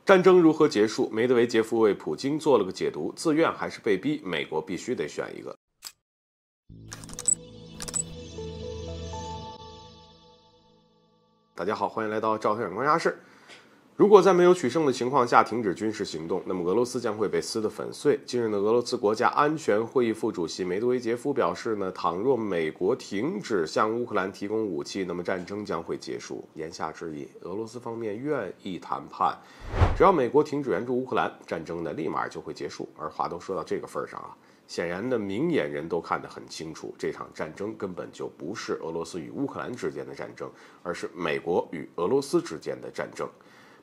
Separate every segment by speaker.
Speaker 1: 战争如何结束？梅德韦杰夫为普京做了个解读：自愿还是被逼？美国必须得选一个。大家好，欢迎来到赵太阳观察室。如果在没有取胜的情况下停止军事行动，那么俄罗斯将会被撕得粉碎。近日呢，俄罗斯国家安全会议副主席梅德韦杰夫表示呢，倘若美国停止向乌克兰提供武器，那么战争将会结束。言下之意，俄罗斯方面愿意谈判，只要美国停止援助乌克兰，战争呢立马就会结束。而话都说到这个份上啊，显然的明眼人都看得很清楚，这场战争根本就不是俄罗斯与乌克兰之间的战争，而是美国与俄罗斯之间的战争。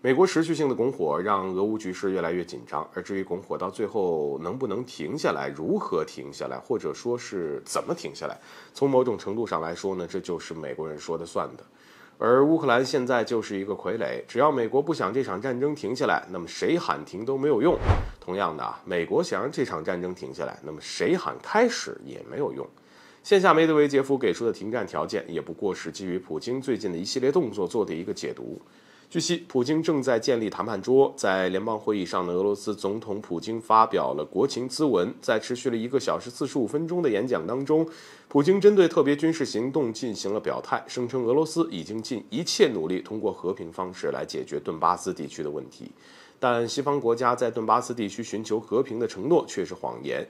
Speaker 1: 美国持续性的拱火让俄乌局势越来越紧张，而至于拱火到最后能不能停下来，如何停下来，或者说是怎么停下来，从某种程度上来说呢，这就是美国人说的算的。而乌克兰现在就是一个傀儡，只要美国不想这场战争停下来，那么谁喊停都没有用。同样的，美国想让这场战争停下来，那么谁喊开始也没有用。线下梅德韦杰夫给出的停战条件，也不过是基于普京最近的一系列动作做的一个解读。据悉，普京正在建立谈判桌。在联邦会议上呢，俄罗斯总统普京发表了国情咨文。在持续了1个小时45分钟的演讲当中，普京针对特别军事行动进行了表态，声称俄罗斯已经尽一切努力通过和平方式来解决顿巴斯地区的问题，但西方国家在顿巴斯地区寻求和平的承诺却是谎言。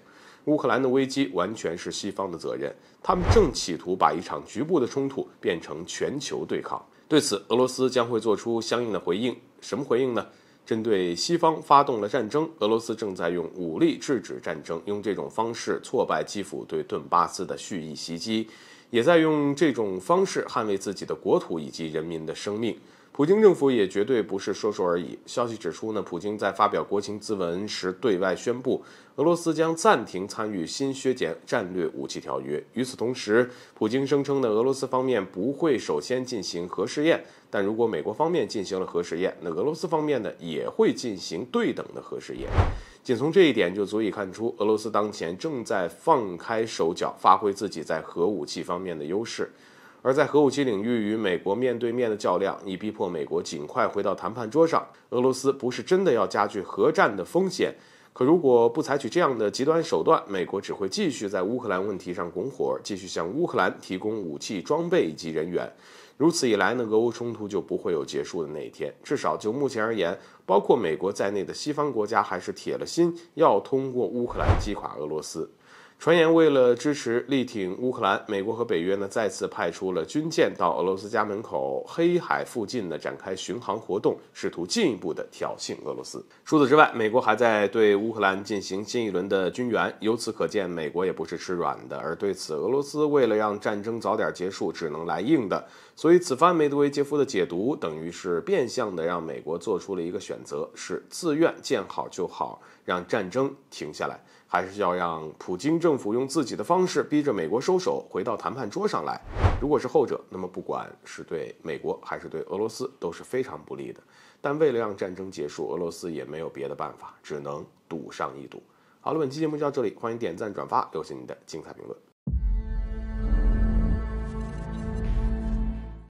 Speaker 1: 乌克兰的危机完全是西方的责任，他们正企图把一场局部的冲突变成全球对抗。对此，俄罗斯将会做出相应的回应。什么回应呢？针对西方发动了战争，俄罗斯正在用武力制止战争，用这种方式挫败基辅对顿巴斯的蓄意袭击，也在用这种方式捍卫自己的国土以及人民的生命。普京政府也绝对不是说说而已。消息指出呢，普京在发表国情咨文时对外宣布，俄罗斯将暂停参与新削减战略武器条约。与此同时，普京声称呢，俄罗斯方面不会首先进行核试验，但如果美国方面进行了核试验，那俄罗斯方面呢也会进行对等的核试验。仅从这一点就足以看出，俄罗斯当前正在放开手脚，发挥自己在核武器方面的优势。而在核武器领域与美国面对面的较量，以逼迫美国尽快回到谈判桌上。俄罗斯不是真的要加剧核战的风险，可如果不采取这样的极端手段，美国只会继续在乌克兰问题上拱火，继续向乌克兰提供武器装备以及人员。如此一来呢，俄乌冲突就不会有结束的那一天。至少就目前而言，包括美国在内的西方国家还是铁了心要通过乌克兰击垮俄罗斯。传言为了支持力挺乌克兰，美国和北约呢再次派出了军舰到俄罗斯家门口黑海附近呢展开巡航活动，试图进一步的挑衅俄罗斯。除此之外，美国还在对乌克兰进行新一轮的军援，由此可见，美国也不是吃软的。而对此，俄罗斯为了让战争早点结束，只能来硬的。所以此番梅德韦杰夫的解读，等于是变相的让美国做出了一个选择，是自愿见好就好，让战争停下来，还是要让普京政府用自己的方式逼着美国收手，回到谈判桌上来。如果是后者，那么不管是对美国还是对俄罗斯都是非常不利的。但为了让战争结束，俄罗斯也没有别的办法，只能赌上一赌。好了，本期节目就到这里，欢迎点赞转发，留下你的精彩评论。